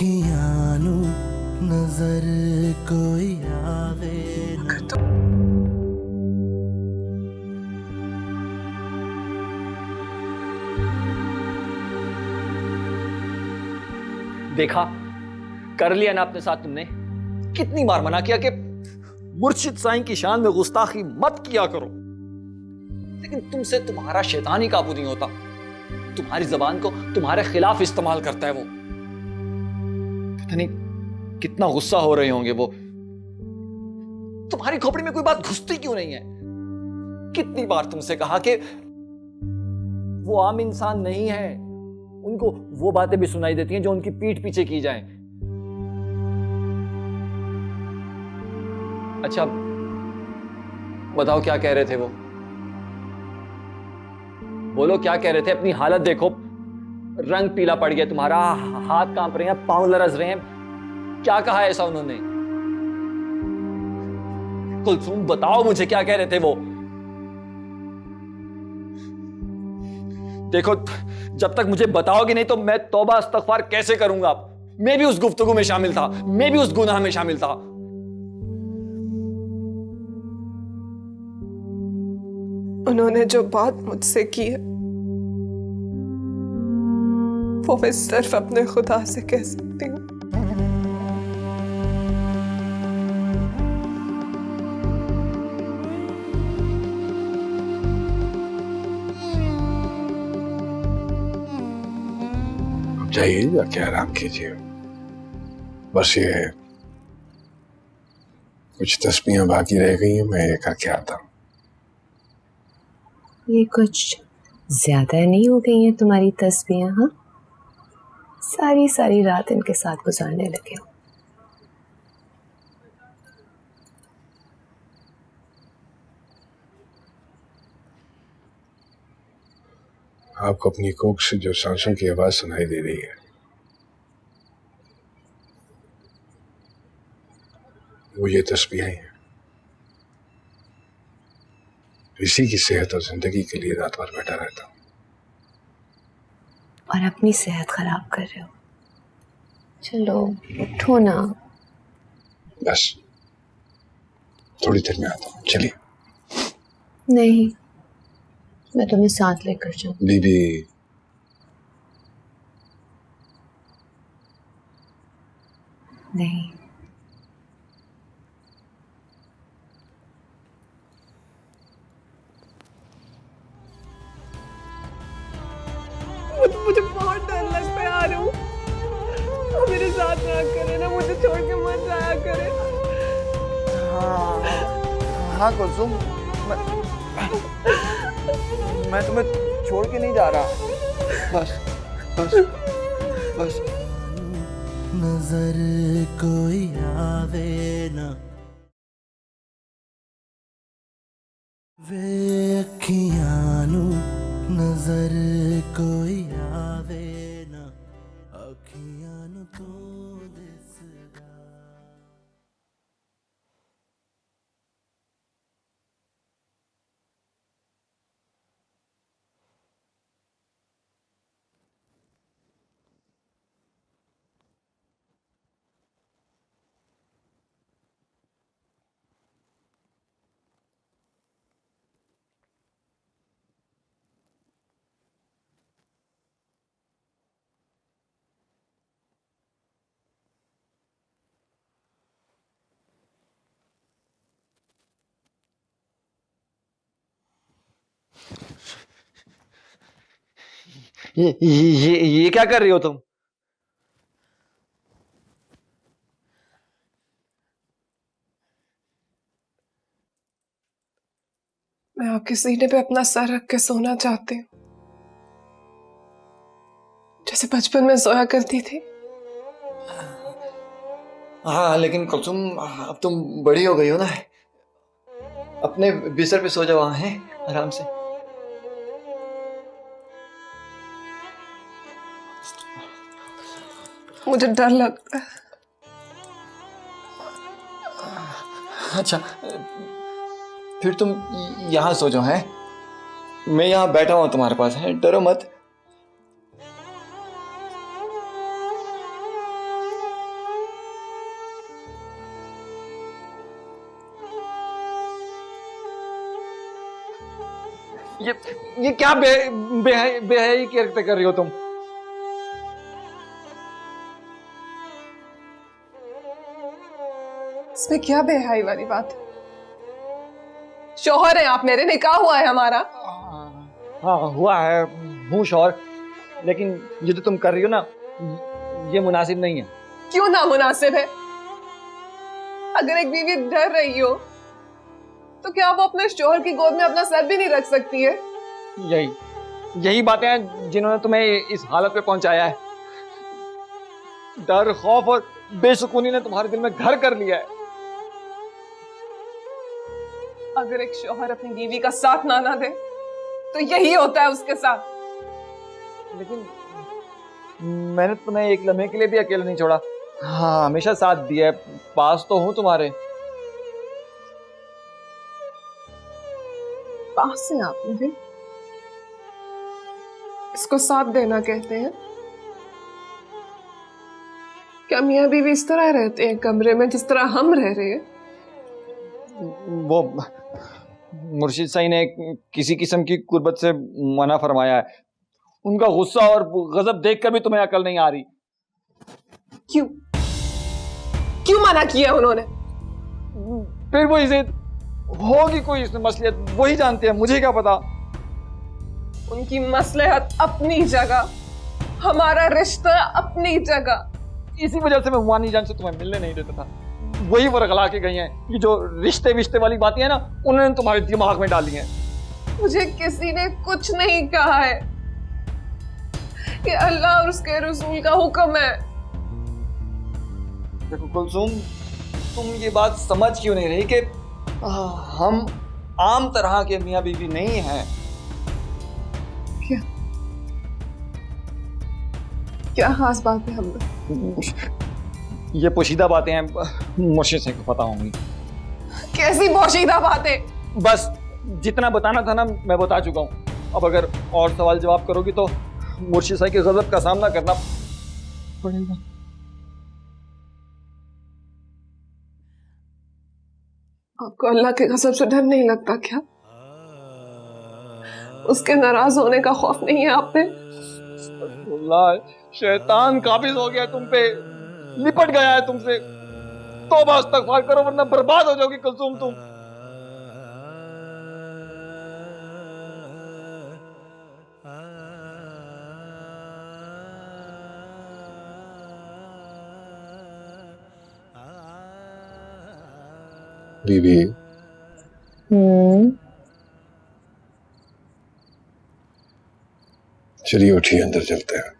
अखियां नू नजर कोई आवे ना। देखा, कर लिया ना अपने साथ तुमने। कितनी बार मना किया कि मुर्शिद साईं की शान में गुस्ताखी मत किया करो, लेकिन तुमसे तुम्हारा शैतान ही काबू नहीं होता। तुम्हारी जबान को तुम्हारे खिलाफ इस्तेमाल करता है वो। पता नहीं कितना गुस्सा हो रहे होंगे वो। तुम्हारी खोपड़ी में कोई बात घुसती क्यों नहीं है? कितनी बार तुमसे कहा कि वो आम इंसान नहीं है, उनको वो बातें भी सुनाई देती हैं जो उनकी पीठ पीछे की जाएं। अच्छा बताओ, क्या कह रहे थे वो? बोलो क्या कह रहे थे? अपनी हालत देखो, रंग पीला पड़ गया तुम्हारा, हाथ कांप रहे हैं, पांव लरज रहे हैं। क्या कहा ऐसा उन्होंने? कुलसुम बताओ मुझे, क्या कह रहे थे वो? देखो, जब तक मुझे बताओगे नहीं तो मैं तौबा इस्तगफार कैसे करूंगा? मैं भी उस गुफ्तगू में शामिल था, मैं भी उस गुनाह में शामिल था। उन्होंने जो बात मुझसे की है वो मैं सिर्फ अपने खुदा से कह सकती हूँ। जाइए, जाके आराम कीजिए। बस ये कुछ तस्बीहें बाकी रह गई हैं, मैं ये करके आता हूँ। ये कुछ ज्यादा नहीं हो गई हैं तुम्हारी तस्बीहें? हाँ, सारी सारी रात इनके साथ गुजारने लगे हो। आपको अपनी कोख से जो सांसों की आवाज सुनाई दे रही है वो ये तस्बीहें हैं। इसी की सेहत और जिंदगी के लिए रात भर बैठा रहता हूँ। और अपनी सेहत खराब कर रहे हो। चलो उठो ना। बस थोड़ी देर में आता हूँ, चलिए। नहीं, मैं तुम्हें साथ लेकर जाऊं। बीबी, नहीं, मुझे बहुत डर लगता है यार। वो मेरे साथ ना करे ना, मुझे छोड़ के मत जाया करे। हाँ कुलसुम, मैं तुम्हें छोड़ के नहीं जा रहा। बस बस बस। नजर कोई आवे ना, वे अखियां नू नजर कोई आवे ना, अखियां नू तू दिसदा। ये क्या कर रही हो तुम? मैं आपके सीने पे अपना सर रख के सोना चाहती हूँ, जैसे बचपन में सोया करती थी। हाँ लेकिन कुलसुम, अब तुम बड़ी हो गई हो ना। अपने बिस्तर पे सो जाओ, वहां है आराम से। मुझे डर लगता है। अच्छा फिर तुम यहाँ सो जाओ, हैं? मैं यहाँ बैठा हुआ तुम्हारे पास, है, डरो मत। ये क्या बेहयाई की हरकतें कर रही हो तुम? इसमें क्या बेहाई वाली बात? शौहर है आप मेरे, निकाह हुआ है हमारा। हाँ हुआ है, हूँ शौहर, लेकिन ये जो तुम कर रही हो ना, ये मुनासिब नहीं है। क्यों ना मुनासिब है? अगर एक बीवी डर रही हो तो क्या वो अपने शौहर की गोद में अपना सर भी नहीं रख सकती है? यही बातें हैं जिन्होंने तुम्हें इस हालत पे पहुंचाया है। डर, खौफ और बेसुकूनी ने तुम्हारे दिल में घर कर लिया है। अगर एक शौहर अपनी बीवी का साथ ना दे तो यही होता है उसके साथ। लेकिन मैंने तुम्हें एक लम्हे के लिए भी अकेला नहीं छोड़ा। हाँ, हमेशा साथ दिया है, पास तो हूं तुम्हारे। पास से आप मुझे इसको साथ देना कहते हैं? क्या मियाँ बीवी इस तरह रहते हैं कमरे में जिस तरह हम रह रहे हैं? वो मुर्शिद साईं ने किसी किस्म की कुर्बत से मना फरमाया है। उनका गुस्सा और गजब देखकर भी तुम्हें अकल नहीं आ रही। क्यों क्यों मना किया उन्होंने? फिर वो इसे होगी कोई इसमें मसलियत, वही जानते हैं, मुझे क्या पता। उनकी मसलहत अपनी जगह, हमारा रिश्ता अपनी जगह। इसी वजह से मैं हुमानी जान से तुम्हें मिलने नहीं देता था। वही वरगला के गई हैं। ये जो रिश्ते विश्ते वाली बातें हैं ना, उन्होंने तुम्हारे दिमाग में डाली हैं। मुझे किसी ने कुछ नहीं कहा है। ये अल्लाह और उसके रसूल का हुक्म है। देखो कुलसुम, तुम ये बात समझ क्यों नहीं रही कि हम आम तरह के मियाँ बीवी नहीं हैं। क्या खास बात है हम में? ये पोशीदा बातें हैं, मुर्शिद से को पता होंगी। कैसी पोशीदा बातें? बस जितना बताना था ना, मैं बता चुका हूँ। अब अगर और सवाल जवाब करोगी तो मुर्शिद साहब के गजब का सामना करना पड़ेगा। आपको अल्लाह के गजब से डर नहीं लगता क्या? उसके नाराज होने का खौफ नहीं है आप पे? शैतान काबिज हो गया तुम पे, निपट गया है तुमसे। तौबा इस्तगफार करो वरना बर्बाद हो जाओगी कुलसुम तुम। बीबी, चलिए उठिए, अंदर चलते हैं।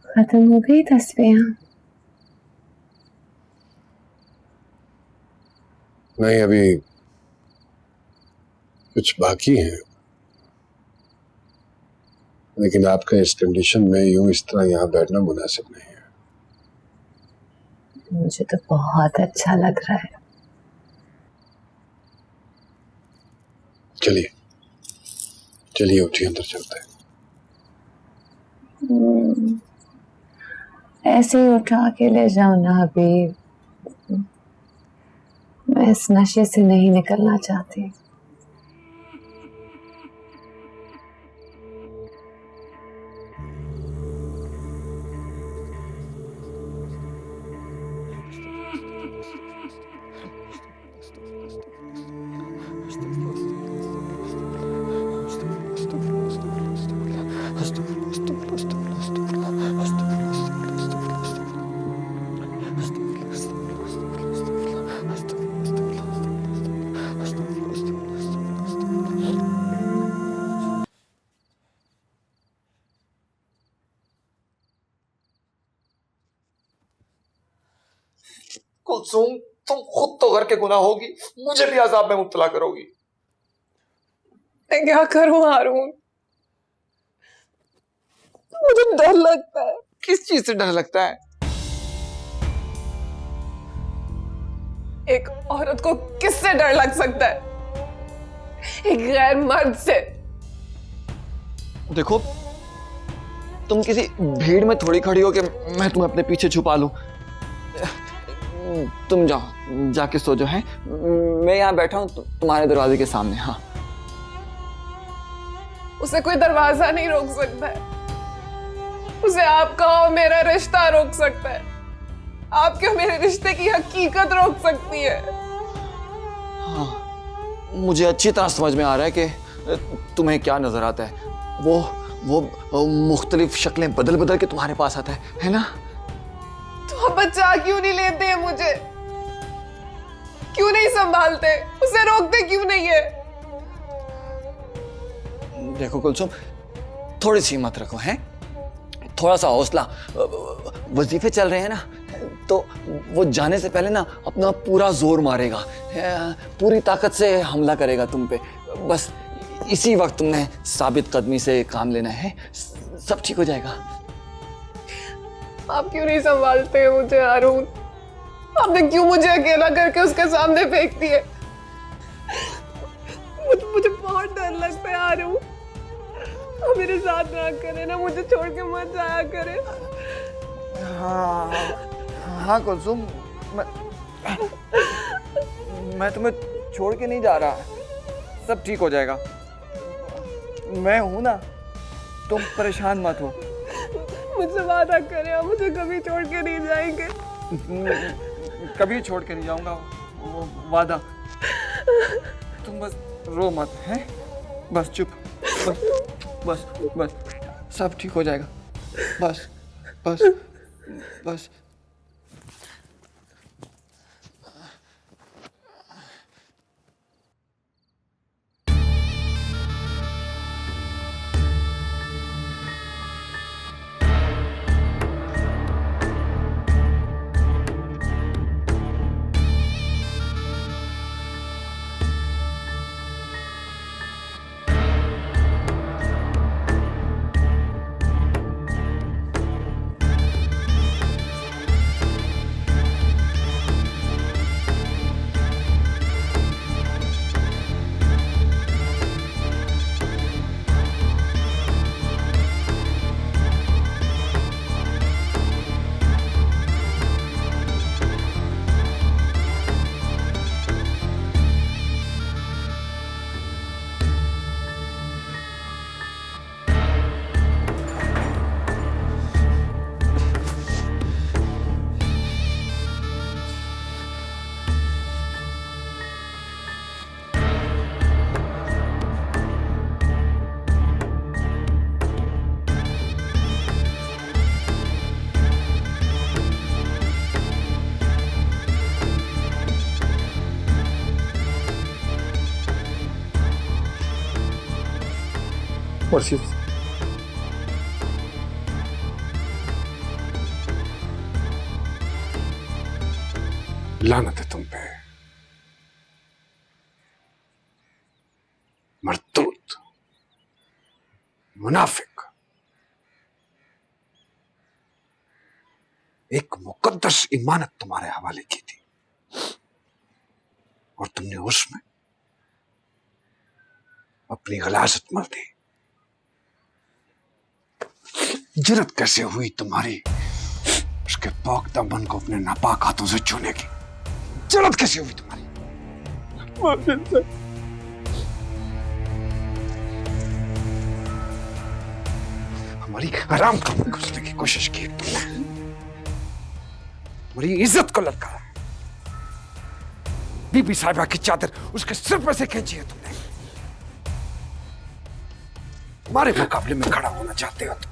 खत्म हो गई तस्वीरें? नहीं, अभी कुछ बाकी है, लेकिन आपका इस कंडीशन में यूं इस तरह यहाँ बैठना मुनासिब नहीं है। मुझे तो बहुत अच्छा लग रहा है। चलिए चलिए उठिए, अंदर चलते हैं। ऐसे ही उठा के ले जाओ ना अभी। मैं इस नशे से नहीं निकलना चाहती। कुलसुम, तुम खुद तो घर के गुनाह होगी, मुझे भी अजाब में मुब्तला करोगी। मैं क्या करूं हारून? मुझे डर लगता है। किस चीज से डर लगता है? एक औरत को किससे डर लग सकता है? एक गैर मर्द से। देखो, तुम किसी भीड़ में थोड़ी खड़ी हो कि मैं तुम्हें अपने पीछे छुपा लूं। तुम जाओ, जाके सो जाओ। है मैं यहाँ बैठा हूं तुम्हारे दरवाजे के सामने। हाँ उसे कोई दरवाजा नहीं रोक सकता है। उसे आपका और मेरा रिश्ता रोक सकता है। आपके और मेरे रिश्ते की हकीकत रोक सकती है। हाँ, मुझे अच्छी तरह समझ में आ रहा है कि तुम्हें क्या नजर आता है। वो मुख्तलिफ शक्लें बदल बदल के तुम्हारे पास आता है ना? तो आप बचा क्यों नहीं लेते हैं मुझे? क्यों नहीं संभालते? उसे रोकते क्यों नहीं है? देखो कुलसुम, थोड़ी सी हिम्मत रखो, हैं? थोड़ा सा हौसला। वजीफे चल रहे हैं ना, तो वो जाने से पहले ना अपना पूरा जोर मारेगा, पूरी ताकत से हमला करेगा तुम पे। बस इसी वक्त तुमने साबित कदमी से काम लेना है, सब ठीक हो जाएगा। आप क्यों नहीं संभालते हैं मुझे हारून? आपने क्यों मुझे अकेला करके उसके सामने फेंक दिए? मुझे बहुत डर लगता है हारून। आप मेरे साथ ना करें ना, मुझे छोड़ के मत जाया करें। हाँ कुलसुम, मैं तुम्हें छोड़ के नहीं जा रहा, सब ठीक हो जाएगा। मैं हूं ना, तुम परेशान मत हो। मुझसे वादा करें, आप मुझे कभी छोड़ के नहीं जाएंगे। कभी छोड़ के नहीं जाऊंगा, वो वादा। तुम बस रो मत, हैं? बस चुप, बस सब ठीक हो जाएगा। बस मुर्शिद, लानत है तुम पे, मरदूद, मुनाफिक। एक मुकद्दस इमानत तुम्हारे हवाले की थी और तुमने उसमें अपनी गलाजत मर दी। जुर्रत कैसे हुई तुम्हारी उसके पाक दामन को अपने नापाक हाथों से छूने की? जुर्रत कैसे हुई तुम्हारी? हमारी हराम कमाई घुसने की कोशिश की तुमने, हमारी इज्जत को ललकारा, बीबी साहिबा की चादर उसके सिर पर से खींची है तुमने। हमारे मुकाबले में खड़ा होना चाहते हो तुम,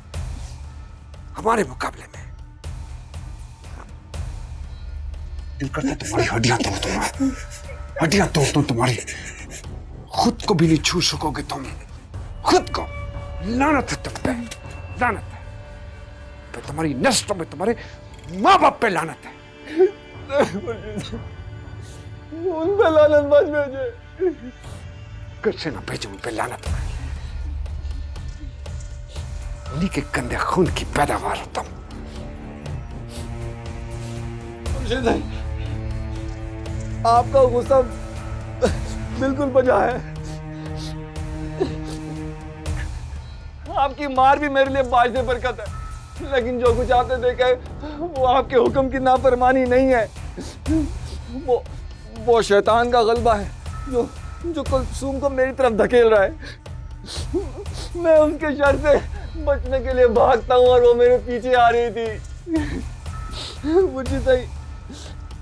हमारे मुकाबले में? दिल करता तुम्हारी हड्डियां तोड़ दूं, हड्डियां तोड़ दूं तुम्हारी। खुद को भी नहीं छू सकोगे तुम, खुद को। लानत है तुम पे, लानत है पे, तुम्हारी नस्लों में, तुम्हारे माँ बाप पे लानत है। उन पे लानत मत भेजे। कैसे ना भेजो उन पे लानत? उन्हीं के गंदे खून की पैदावार हो तुम। आपका गुस्सा बिल्कुल बजा है। आपकी मार भी मेरे लिए बाइज़ बरकत है, लेकिन जो कुछ आपने देखा है वो आपके हुक्म की नाफरमानी नहीं है। वो शैतान का गलबा है जो कुलसूम को मेरी तरफ धकेल रहा है। मैं उसके शर से बचने के लिए भागता हूँ और वो मेरे पीछे आ रही थी। मुझे सही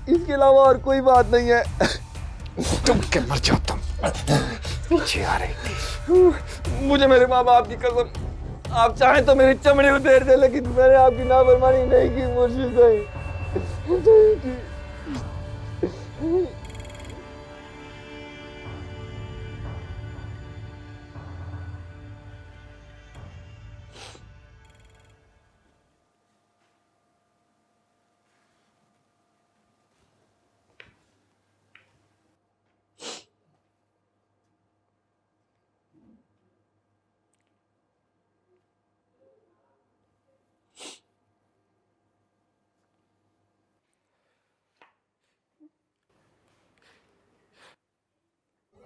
इसके अलावा और कोई बात नहीं है। तुम के मर जाओ तुम। पीछे आ रही थी। मुझे मेरे माँ बाप की कसम, आप चाहें तो मेरी चमड़ी उतेर दे, लेकिन मैंने आपकी नाफरमानी नहीं की मुर्शिद सही।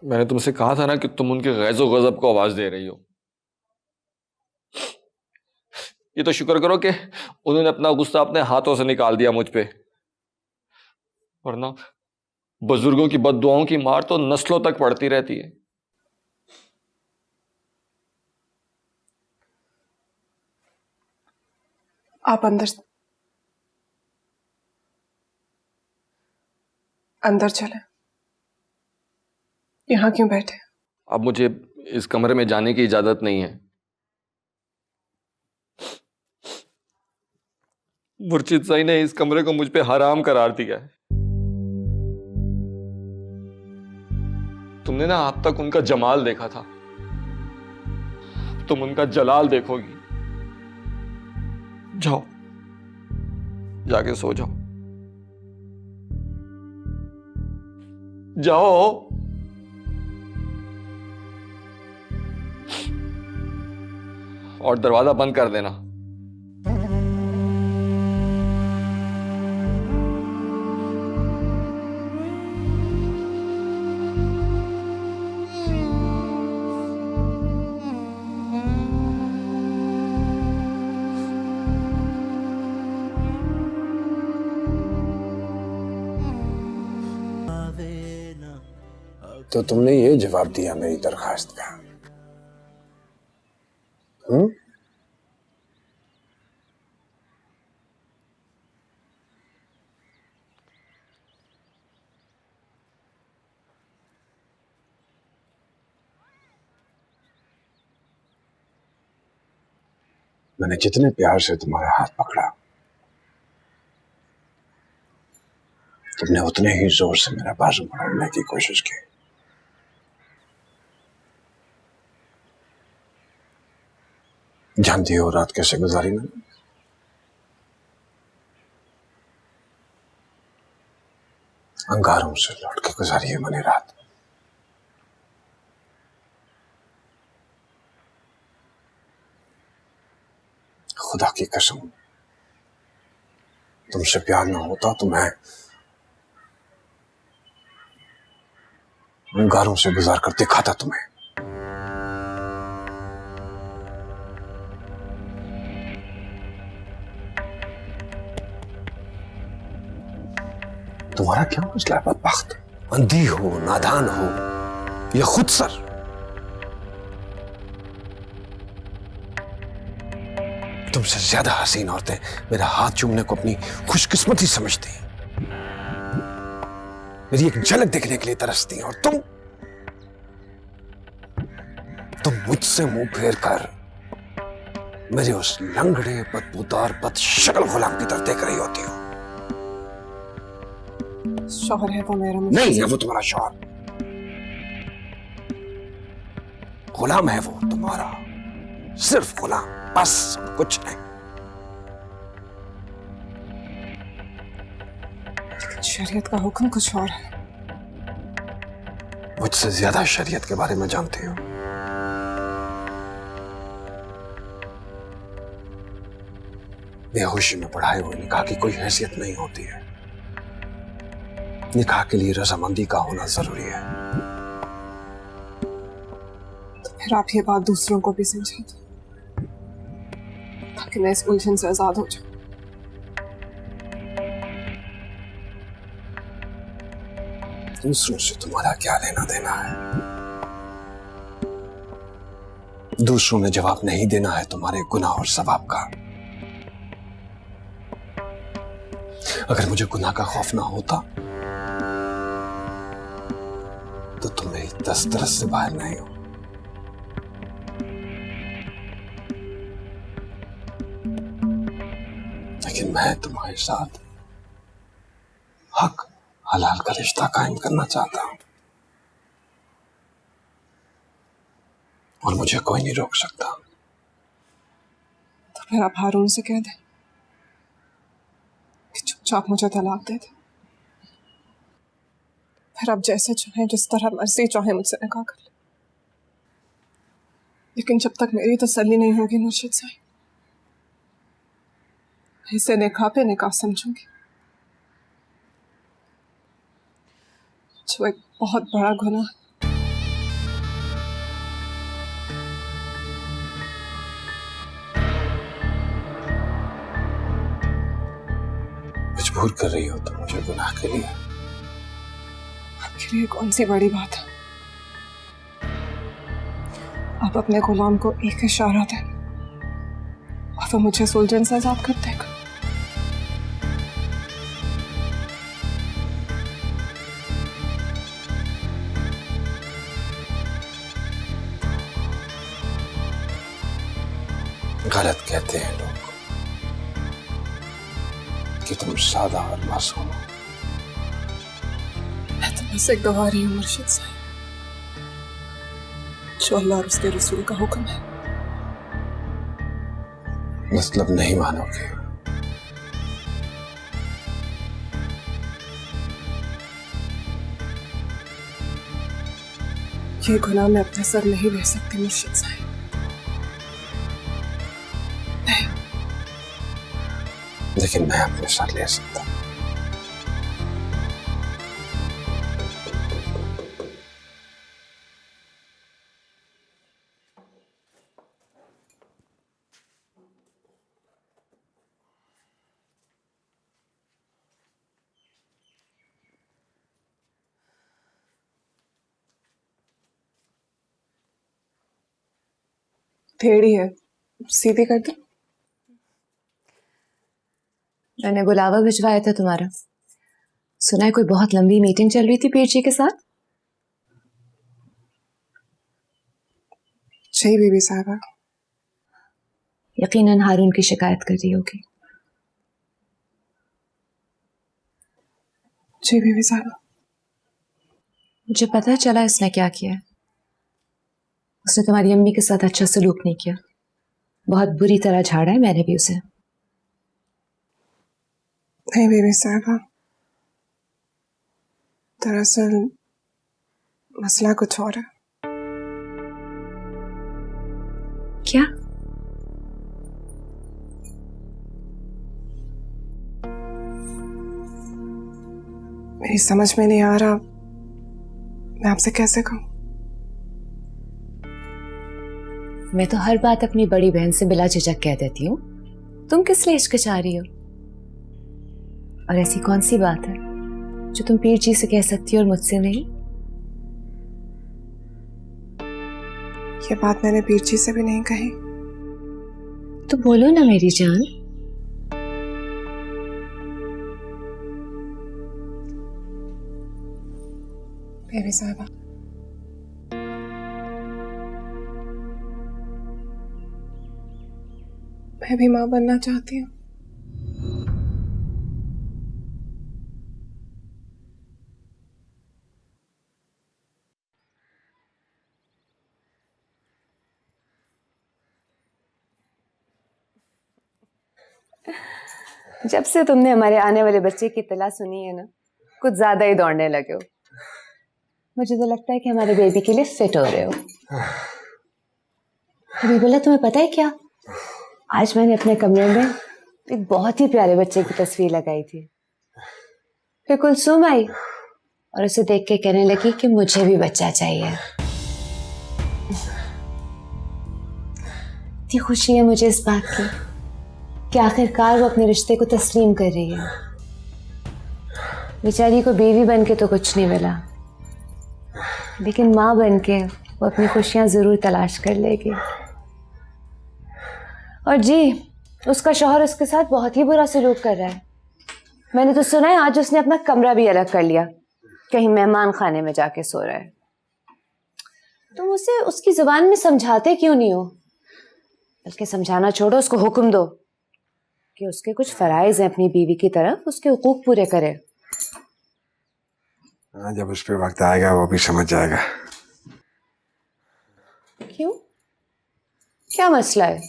मैंने तुमसे कहा था ना कि तुम उनके गैज़ो गज़ब को आवाज दे रही हो। ये तो शुक्र करो कि उन्होंने अपना गुस्सा अपने हाथों से निकाल दिया मुझ पे, वरना बुजुर्गों की बद्दुआओं की मार तो नस्लों तक पड़ती रहती है। आप अंदर चले। यहाँ क्यों बैठे? अब मुझे इस कमरे में जाने की इजाजत नहीं है। मुर्शिद सही ने इस कमरे को मुझ पे हराम करार दिया है। तुमने ना अब तक उनका जमाल देखा था, तुम उनका जलाल देखोगी। जाओ, जाके सो जाओ। जाओ। और दरवाजा बंद कर देना। तो तुमने ये जवाब दिया मेरी दरखास्त का? मैंने जितने प्यार से तुम्हारा हाथ पकड़ा, तुमने उतने ही जोर से मेरा बाजू पकड़ने की कोशिश की। जानती हो रात कैसे गुजारी मैंने? अंगारों से लौट के गुजारी है मैंने रात। खुदा की कसम, तुमसे प्यार ना होता तो मैं अंगारों से गुजार कर दिखाता तुम्हें। तुम्हारा क्या मसला है बदबख्त? अंधी हो, नादान हो या खुदसर? तुमसे ज्यादा हसीन औरतें मेरा हाथ चूमने को अपनी खुशकिस्मती समझती हैं, मेरी एक झलक देखने के लिए तरसती हैं, और तुम मुझसे मुंह फेर कर मेरे उस लंगड़े बदबूदार बदशक्ल गुलाम की तरफ देख रही होती हो। शौहर है वो मेरा। नहीं है वो तुम्हारा शौहर, गुलाम है वो तुम्हारा, सिर्फ गुलाम, बस कुछ नहीं। शरीयत का हुक्म कुछ और है। मुझसे ज्यादा शरीयत के बारे में जानते हो। बेहोशी में पढ़ाए हुए निकाह की कोई हैसियत नहीं होती है। निकाह के लिए रजामंदी का होना जरूरी है। तो फिर आप ये बात दूसरों को भी समझा दो, ताकि मैं इस उलझन से आजाद हो जाऊं। दूसरों से तुम्हारा क्या लेना देना है? दूसरों ने जवाब नहीं देना है तुम्हारे गुनाह और सवाब का। अगर मुझे गुनाह का खौफ ना होता तो तुम मेरी दस्तरस से बाहर नहीं हो। लेकिन मैं तुम्हारे साथ हक हलाल का रिश्ता कायम करना चाहता हूं और मुझे कोई नहीं रोक सकता। तो फिर आप हारून से कह दें कि चुपचाप मुझे तलाक दे दे। फिर आप जैसे चाहें, जिस तरह मर्जी चाहें मुझसे निकाह कर ले। लेकिन जब तक मेरी तसल्ली नहीं होगी मुर्शिद साईं, इसे निकाह पे निकाह समझूंगी, जो एक बहुत बड़ा गुनाह है। मजबूर कर रही हो तुम मुझे गुनाह के लिए। आपके लिए कौन सी बड़ी बात है? आप अपने गुलाम को एक इशारा दें और फिर मुझे सुलझन से आजाद कर देगा। गलत कहते हैं लोग कि तुम सादा और मासूम हो। मैं तो बस एक गवारी हूँ मुर्शिद साईं, जो अल्लाह और उसके रसूल का हुक्म है। मतलब नहीं मानोगे? ये गुनाह मैं अपने सर नहीं ले सकती मुर्शिद साईं। लेकिन मैं अपने साथ ले सकता हूं। टेढ़ी है, सीधी कर दो। मैंने बुलावा भिजवाया था तुम्हारा। सुना है कोई बहुत लंबी मीटिंग चल रही थी पीर जी के साथ। जी बीबी साहबा। यकीनन हारून की शिकायत कर रही होगी। जी बीबी साहबा। मुझे पता चला इसने क्या किया है। उसने तुम्हारी अम्मी के साथ अच्छा सलूक नहीं किया, बहुत बुरी तरह झाड़ा है मैंने भी उसे। नहीं बीबी साहबा, दरअसल मसला कुछ और है। क्या? मेरी समझ में नहीं आ रहा मैं आपसे कैसे कहूं। मैं तो हर बात अपनी बड़ी बहन से बिला झिझक कह देती हूँ, तुम किस लिए हिचकिचा रही हो? और ऐसी कौन सी बात है जो तुम पीर जी से कह सकती हो और मुझसे नहीं? ये बात मैंने पीर जी से भी नहीं कही। तो बोलो ना मेरी जान। बेबी साहबा, मैं भी मां बनना चाहती हूँ। जब से तुमने हमारे आने वाले बच्चे की इत्तला सुनी है ना, कुछ ज्यादा ही दौड़ने लगे हो। मुझे तो लगता है कि हमारे बेबी के लिए फिट हो रहे हो। अभी बोला, तुम्हें पता है क्या, आज मैंने अपने कमरे में एक बहुत ही प्यारे बच्चे की तस्वीर लगाई थी। फिर कुलसूम आई और उसे देख के कहने लगी कि मुझे भी बच्चा चाहिए। इतनी खुशी है मुझे इस बात की कि आखिरकार वो अपने रिश्ते को तस्लीम कर रही है। बेचारी को बीवी बन के तो कुछ नहीं मिला, लेकिन माँ बन के वो अपनी खुशियाँ जरूर तलाश कर लेगी। और जी, उसका शौहर उसके साथ बहुत ही बुरा सलूक कर रहा है। मैंने तो सुना है आज उसने अपना कमरा भी अलग कर लिया, कहीं मेहमान खाने में जाके सो रहा है। तुम उसे उसकी जुबान में समझाते क्यों नहीं हो? बल्कि समझाना छोड़ो, उसको हुक्म दो कि उसके कुछ फराइज हैं अपनी बीवी की तरफ, उसके हुकूक पूरे करे। हाँ, जब उस पर वक्त आएगा वो भी समझ जाएगा। क्यों? क्या मसला है?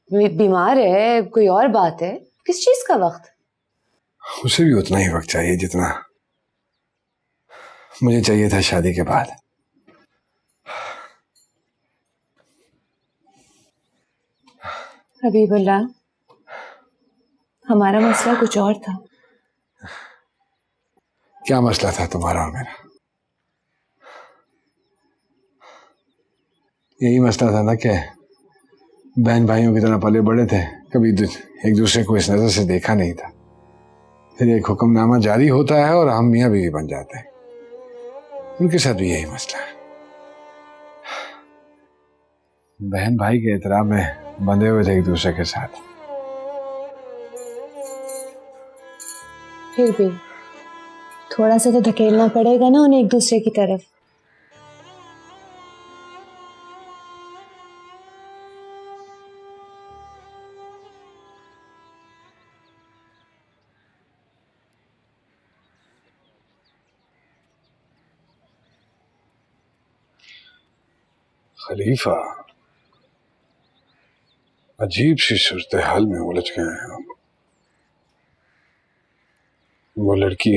बीमार है, कोई और बात है? किस चीज का वक्त? उसे भी उतना ही वक्त चाहिए जितना मुझे चाहिए था शादी के बाद। हबीबुल्लाह, हमारा मसला कुछ और था। क्या मसला था तुम्हारा और मेरा? यही मसला था ना कि बहन भाइयों की तरह पले बड़े थे, कभी एक दूसरे को इस नजर से देखा नहीं था। फिर एक हुक्मनामा जारी होता है और हम मियाँ बीवी बन जाते हैं। उनके साथ भी यही मसला है। बहन भाई के एहतराम में बंधे हुए थे एक दूसरे के साथ। फिर भी थोड़ा सा तो धकेलना पड़ेगा ना उन्हें एक दूसरे की तरफ। खलीफा, अजीब सी सूरत हाल में उलझ गए हैं हम। वो लड़की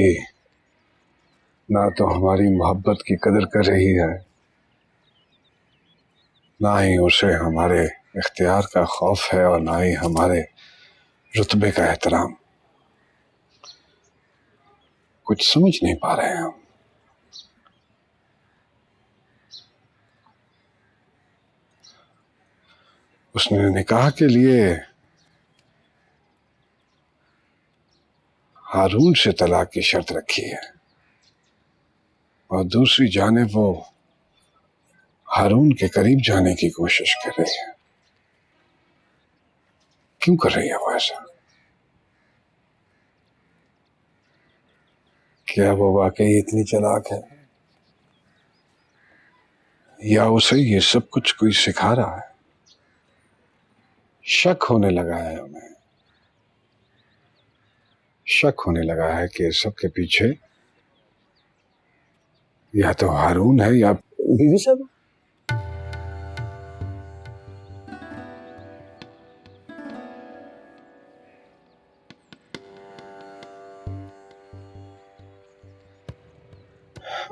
ना तो हमारी मोहब्बत की कदर कर रही है, ना ही उसे हमारे इख्तियार का खौफ है और ना ही हमारे रुतबे का एहतराम। कुछ समझ नहीं पा रहे हैं हम। उसने निकाह के लिए हारून से तलाक की शर्त रखी है और दूसरी जानिब वो हारून के करीब जाने की कोशिश कर रही है। क्यों कर रही है वो ऐसा? क्या वो वाकई इतनी चालाक है या उसे ये सब कुछ कोई सिखा रहा है? शक होने लगा है हमें। शक होने लगा है कि सबके पीछे या तो हारून है या बीवी साहब।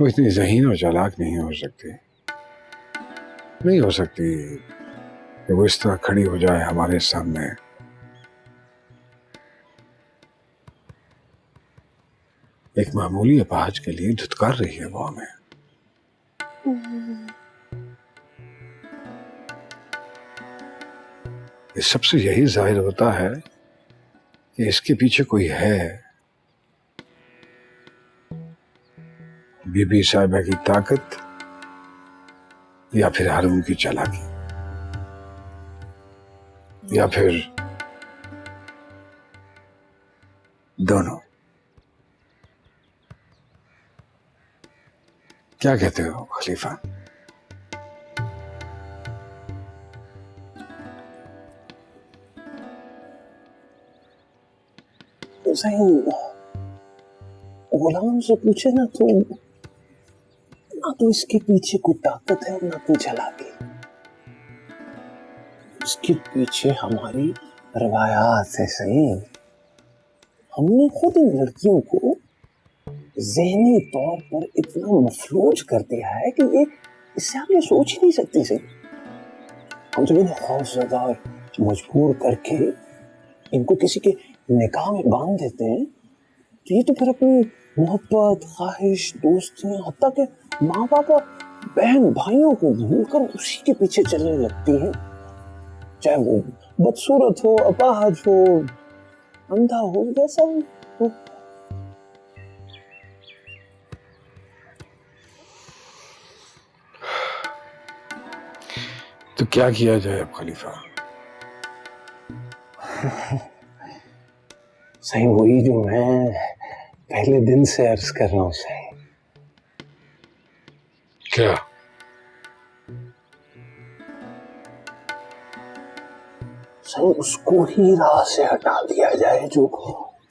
वो इतनी ज़हीन और चालाक नहीं हो सकती। नहीं हो सकती कि वो इस तरह खड़ी हो जाए हमारे सामने। एक मामूली अपाहज के लिए धुतकार रही है वो हमें। इस सबसे यही जाहिर होता है कि इसके पीछे कोई है। बीबी साहिबा की ताकत या फिर हारून की चालाकी या फिर दोनों। क्या कहते हो खलीफा? सही गुलाम से पूछे ना तो इसके पीछे कोई ताकत है ना कोई चालाकी। इसके पीछे हमारी रवायात है। सही, हमने खुद इन लड़कियों को ज़हनी तौर पर इतना मफलूज कर दिया है कि ये इससे आगे सोच ही नहीं सकती। सही, हम जब इन्हें खौफज़दा और मजबूर करके इनको किसी के निकाह में बांध देते हैं तो ये तो फिर अपनी मोहब्बत, ख्वाहिश, दोस्तियां, हत्ता के माँ बाप और बहन भाइयों को भूलकर उसी के पीछे चलने लगती हैं, चाहे वो बदसूरत हो, अपाहज हो, अंधा हो, जैसा हो। तो क्या किया जाए अब खलीफा? सही वही जो मैं पहले दिन से अर्ज कर रहा हूं सही। क्या? सही उसको ही राह से हटा दिया जाए जो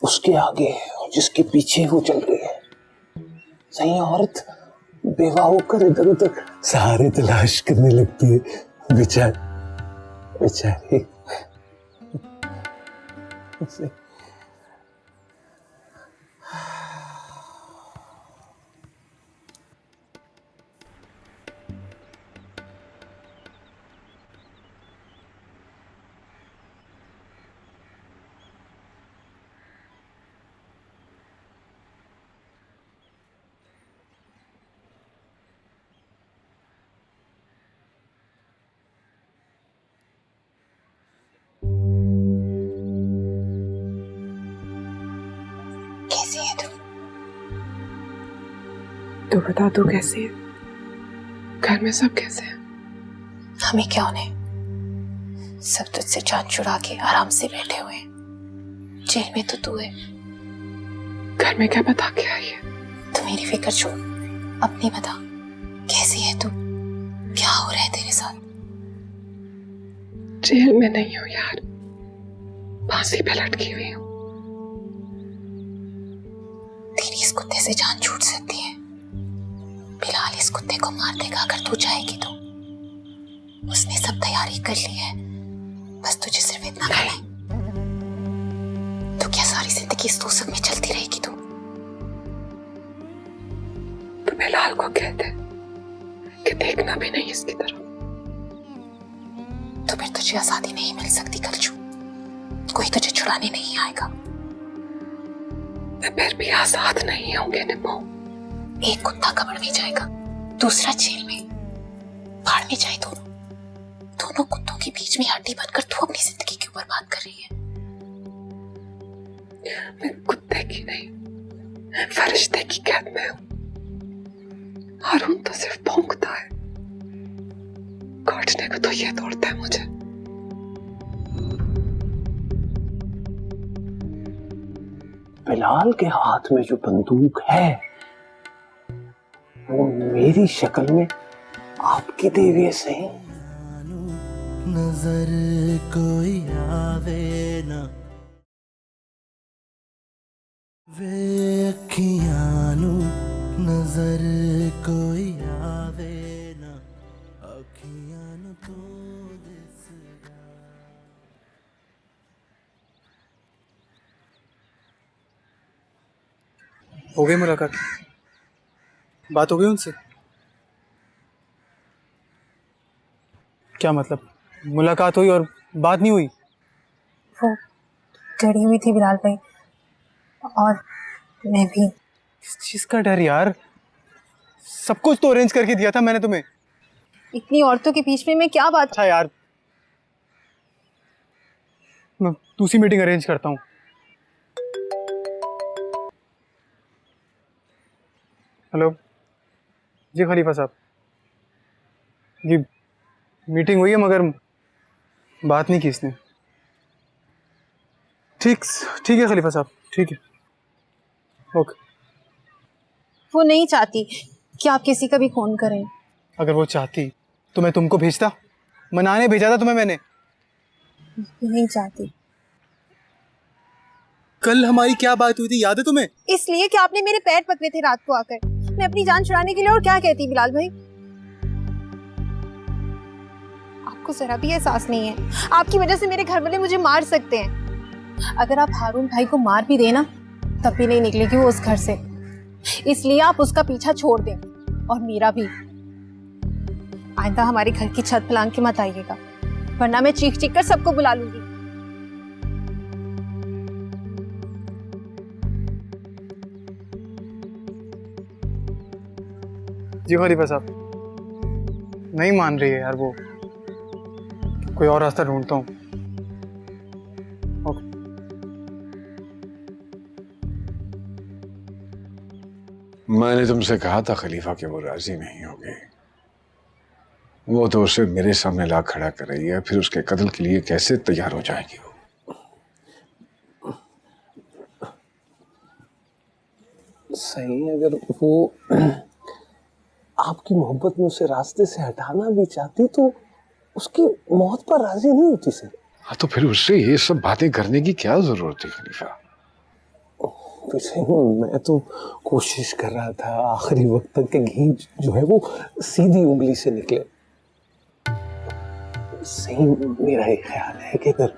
उसके आगे है और जिसके पीछे वो चल रही है। सही औरत बेवा होकर इधर उधर सहारे तलाश करने लगती है, बेचारी। कैसी है तू? तो बता तू कैसी है? घर में सब कैसे हैं? हमें क्या उन्हें? सब तुझसे जान छुड़ा के आराम से बैठे हुए हैं। जेल में तो तू है। घर में क्या बता के आई है? तू मेरी फिक्र छोड़, अपनी बता। कैसी है तू? क्या हो रहा है तेरे साथ? जेल में नहीं हूँ यार, फांसी पे लटकी हुई हूँ। तेरी इस कुत्ते से जान छूट सकती है। बिलाल इस कुत्ते को मार देगा अगर तू चाहेगी तो। उसने सब तैयारी कर ली है, बस तुझे सिर्फ इतना करना है। तो क्या सारी जिंदगी इस दोजख में चलती रहेगी तू? तो बिलाल को कहते कि देखना भी नहीं इसकी तरफ। तो फिर तुझे आजादी नहीं मिल सकती कलजू। कोई तुझे छुड़ाने नहीं आएगा। मैं फिर भी आजाद नहीं होंगे निम्मो। एक कुत्ता कब्र में जाएगा, दूसरा जेल में। भाड़ में जाए दोनों। दोनों कुत्तों के बीच में हड्डी बनकर तू अपनी जिंदगी क्यों बर्बाद कर रही है? मैं कुत्ते की नहीं, फरिश्ते की कैद में हूँ। हारून तो सिर्फ भौंकता है, काटने को तो ये दौड़ता है मुझे। बिलाल के हाथ में जो बंदूक है वो मेरी शक्ल में आपकी देवी है सही। नजर कोई आवे ना वे अखियां नू नजर कोई आवे ना अखियां नू तू दिसदा। हो गई मुलाकात? बात हो गई उनसे? क्या मतलब, मुलाकात हुई और बात नहीं हुई? वो डरी हुई थी बिलाल भाई, और मैं भी। इस चीज का डर यार? सब कुछ तो अरेंज करके दिया था मैंने तुम्हें। इतनी औरतों के बीच में मैं क्या बात। अच्छा यार, मैं दूसरी मीटिंग अरेंज करता हूँ। हेलो जी खलीफा साहब जी, मीटिंग हुई है मगर बात नहीं की इसने। ठीक ठीक है खलीफा साहब, ठीक है, ओके। वो नहीं चाहती कि आप किसी का भी फोन करें। अगर वो चाहती तो मैं तुमको भेजता, मनाने भेजा था तुम्हें मैंने। वो नहीं चाहती। कल हमारी क्या बात हुई थी याद है तुम्हें? इसलिए कि आपने मेरे पैर पकड़े थे रात को आकर, मैं अपनी जान छुड़ाने के लिए। और क्या कहती बिलाल भाई? आपको जरा भी एहसास नहीं है, आपकी वजह से मेरे घर वाले मुझे मार सकते हैं। अगर आप हारून भाई को मार भी देना तब भी नहीं निकलेगी वो उस घर से। इसलिए आप उसका पीछा छोड़ दें, और मेरा भी। आइंदा हमारे घर की छत फलांग के मत आइएगा, वरना मैं चीख चीख कर सबको बुला लूंगी। जी खलीफा साहब, नहीं मान रही है यार वो, कोई और रास्ता ढूंढता हूँ। ओके। मैंने तुमसे कहा था खलीफा कि वो राजी नहीं होगी। वो तो उसे मेरे सामने ला खड़ा कर रही है, फिर उसके कत्ल के लिए कैसे तैयार हो जाएगी वो। सही अगर वो आपकी मोहब्बत में उसे रास्ते से हटाना भी चाहती तो उसकी मौत पर राजी नहीं होती सर। हाँ तो फिर उससे ये सब बातें करने की क्या जरूरत है खलीफा? वैसे मैं तो कोशिश कर रहा था आखिरी वक्त तक कि घी जो है वो सीधी उंगली से निकले। सही मेरा ये ख्याल है कि अगर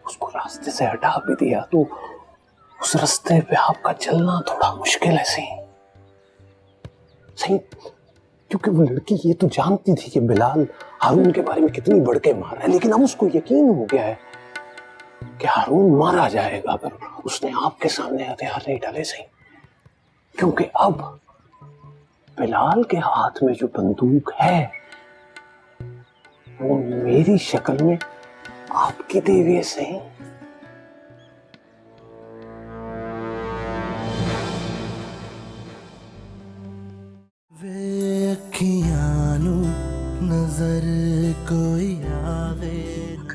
उसको रास्ते से हटा भी दिया तो उस रास्ते पे आपका चलना थोड़ा मुश्किल है। सही क्योंकि वो लड़की ये तो जानती थी कि बिलाल हारून के बारे में कितनी बढ़ के मार रहा है, लेकिन अब उसको यकीन हो गया है कि हारून मारा जाएगा अगर उसने आपके सामने हथियार नहीं डाले। सही क्योंकि अब बिलाल के हाथ में जो बंदूक है वो मेरी शक्ल में आपकी दी हुई है। सही वे अखियां नू नजर कोई आवे ना।